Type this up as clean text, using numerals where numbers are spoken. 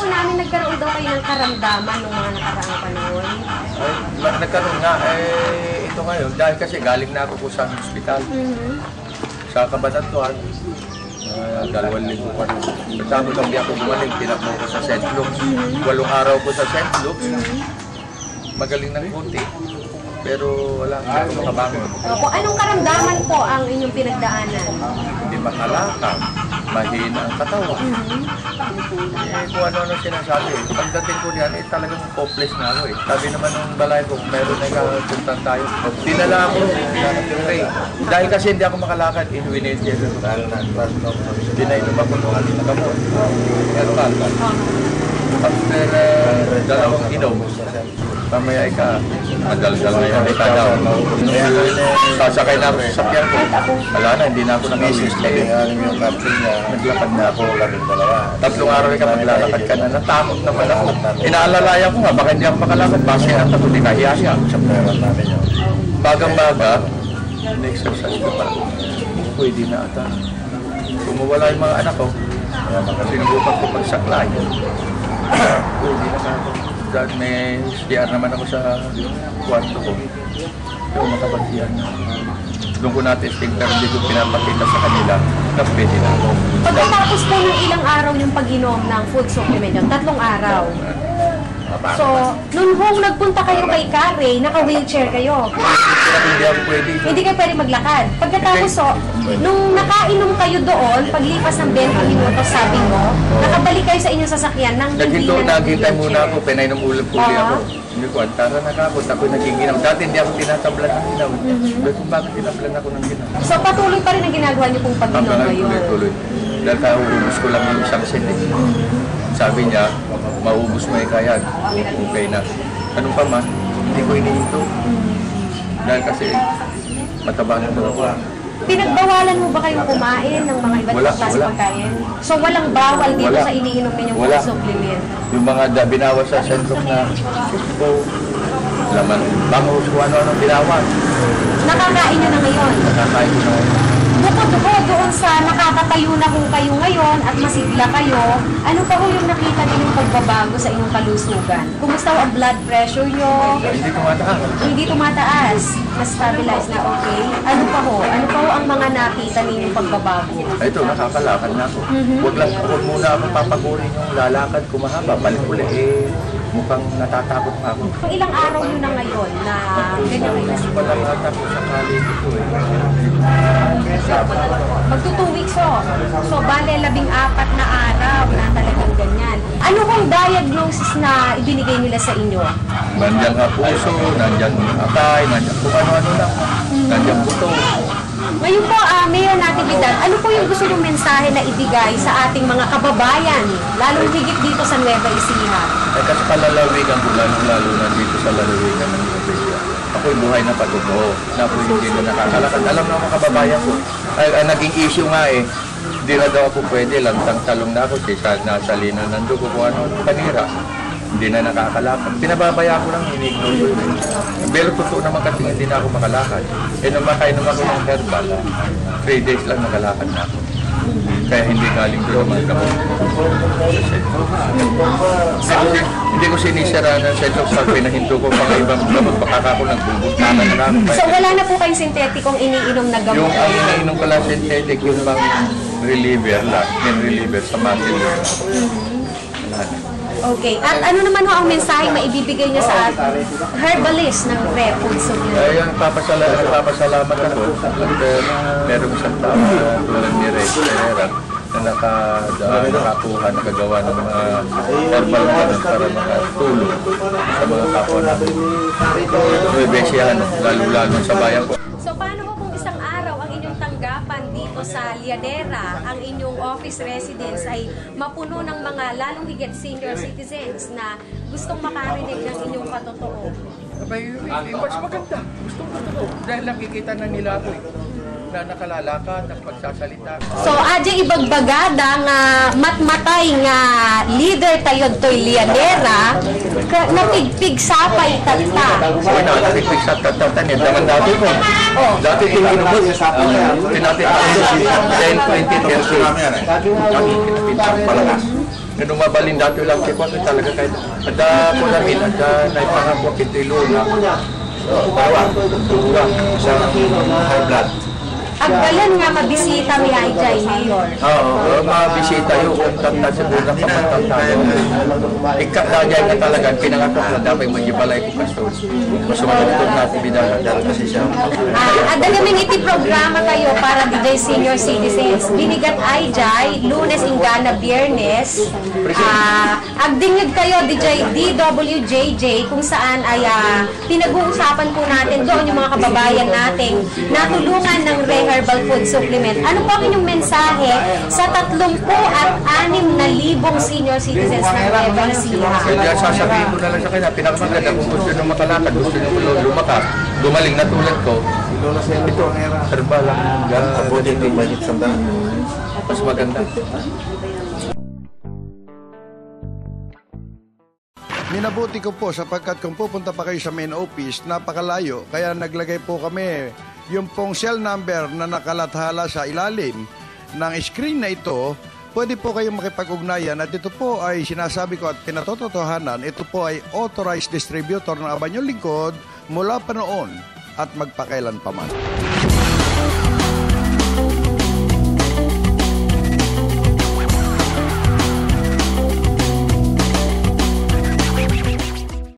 namin nagkaroon daw kayo ng karamdaman noong mga nakaraang panahon. Ay, nagkaroon nga, ito ngayon, dahil kasi galing na ako po sa hospital. Sa Cabanatuan, 2 linggo pa rin. Tapos hindi ako gumaling, tinakbo ko sa St. Luke's. 8 araw ko sa St. Luke's. Magaling ng konti. Pero wala, hindi ako makabangon. Opo, anong karamdaman po ang inyong pinagdaanan? Hindi makalakad, mahina ang katawan. Kung ano-ano sinasabi. Pagdating ko diyan, talagang hopeless na ako. Sabi naman ng balay ko, meron na ikapuntan tayo. Dinala ako, pinapray. Dahil kasi hindi ako makalakad, in-wheelchair ko. Dinainom ako nung aling nagamot. Herbal. After 2 inom, mamaya ka, madal-dal na yung ita daw. Sasakay na ako sa sakyan ko. Wala na, hindi na ako nang-isis. Naglakad na ako. 3 araw ka maglalakad ka na. Natakot naman ako. Inaalalayan ko nga, baka hindi ako makalakad. Base na ako, hindi kahiya-hiya. Bagang-baga, na-exercise ko pa. Pwede na ata. Kung wala yung mga anak ko, sinubukan ko pagsaklay. Pwede na ako. Dahil may CR naman ako sa kwarto ko. Pero nakapagsiyan na. Doon ko na-testing pero hindi ko pinapakita sa kanila na pwede na ako. Pagkatapos po ng ilang araw yung pag-inom ng food supplement yun, 3 araw. So, nung nagpunta kayo kay Kare, naka-wheelchair kayo. Hindi ako pwede. Hindi kayo pwede maglakad. Pagkatapos, nung nakainom kayo doon, paglipas ng 20 minutos, sabi mo, nakabalik kayo sa inyong sasakyan nang hindi na naghintay muna ako, pinainom ulit-uli ako. Hindi ko, antara nakapot, ako'y nagiginaw. Dati hindi ako tinatablan ng ginaw. Kung bakit tinablan ako ng ginaw? So, patuloy pa rin ang ginagawa niyo pong pag-inom ngayon? Tuloy. Dahil kaubos ko lang yung isang set. Sabi niya, maubos mo kaya, okay na. Anong pa man, hindi ko inihinto. Dahil kasi mataba na ako. Pinagbawalan mo ba kayong kumain ng mga iba't ibang klase pagkain? So walang bawal dito sa iniinom ninyong food supplement? Yung mga binawas sa sentro na ito, laman, bangus kung ano-ano binawas. Nakakain nyo na ngayon? Nakakain ko na ngayon. Bukod po doon sa nakakatayo na kung kayo ngayon at masigla kayo, ano pa ho yung nakita ninyong pagbabago sa inyong kalusugan? Kumusta ho ang blood pressure nyo? Hindi tumataas. Hindi tumataas. Mas stabilize na okay. Ano pa ho? Ano pa ho ang mga nakita ninyong pagbabago? Ito, nakakalakad na ako. Huwag muna ako papagurin yung lalakad ko mahaba. Balik ulit mukhang natatakot pa ako. Ilang araw nyo na ngayon na ganyan kayo? Walang ata ko sa college ito eh. Magto 2 weeks ho. So, bale 14 na araw na talagang ganyan. Ano kong diagnosis na ibinigay nila sa inyo? Nandiyan nga puso, nandiyan atay, nandiyan kung ano-ano lang. Nandiyan buto. Ngayon po, Mayor Natividad, ano po yung gusto ng mensahe na ibigay sa ating mga kababayan, lalong higit dito sa Nueva Ecija? Kasi palalawigan ko, lalo na dito sa lalawigan ng Nueva Ecija. Ako'y buhay na patuto, na ako'y hindi na nakakalakad. Alam na mga kababayan ko, naging issue nga eh, hindi na daw ako pwede, lantang talong na ako, nasa linan ng dugo kung ano, panira. Hindi na nakakalakad. Pinababaya ko lang, ini-ignore ko yun. Pero totoo naman kasi hindi na ako makalakad. Nakainom ako ng herbal, 3 days lang nakalakad na ako. Kaya hindi galing ko naman gamot. Hindi ko sinisira ng set-up sa pinahinto ko pang ibang gamot. Baka ako nagbubuntanan na ako. So wala na po kayong syntheticong iniinom na gamot? Yung ang iniinom ko lang synthetic, yung bang reliever lang, yung reliever sa muscle. Okay. At ano naman ho ang mensahe maibibigay niya sa herbalist ng food supplement? Ayun, papasalamat ako. At merong isang tao tulad ni Ray Ferreira na nakakuha, nakagawa ng mga herbal para makatulong sa mga kapwa namin. Nueva lalo-lalo sa bayan ko. So paano ho kung isang araw ang inyong tanggapan dito sa Lianera, ang inyong office residence ay mapuno ng mga lalong higit senior citizens na gustong makarinig ng inyong patotoo? Mas maganda. Gustong totoo. Dahil nakikita na nila ako na nakalalakad, nagpagsasalita. So, adya ibagbagada nga matmatay nga leader tayo to'y Lianera, napigpig sapay tata. Oo na, napigpig sa tatatan yan. Daman dati ko. Dati tinginubos. Tinatid ako sa 10, 20, 30. Kami, pinapintang palakas. Nung mabalin dati lang si Kwan, talaga kahit ada ko namin, ada na ipangako kitilo na bawa, duga sa high blood. Agbalan nga mabisita mi Ajay, Mayor. Oo, mabisita yung tanda siguro na kapatantado. Ikakadya na talaga, pinangako na dapat mag-ibalay ko kaso. Mas sumatutod na ako bidala kasi siya. Ada namin iti programa kayo para DJ senior citizens. Binigat Ajay, Lunes, Ingana, Biyernes. Agdingig kayo DJ DWJJ kung saan ay pinag-uusapan po natin doon yung mga kababayan nating natulungan ng herbal food supplement. Ano po ang inyong mensahe sa 36,000 senior citizens ng Nueva Ecija? Kaya sasabihin ko na lang sa kanya, pinakamaganda kung gusto nyo makalakad, gusto nyo lumakas, gumaling na tulad ko, ito, herbal lang, mas maganda. Minabuti ko po sapagkat kung pupunta pa kayo sa main office, napakalayo. Kaya naglagay po kami yung pong cell number na nakalathala sa ilalim ng screen na ito. Pwede po kayong makipag-ugnayan at ito po ay sinasabi ko at pinatotohanan. Ito po ay authorized distributor ng Abanyong Lingkod mula pa noon at magpakailan pa man.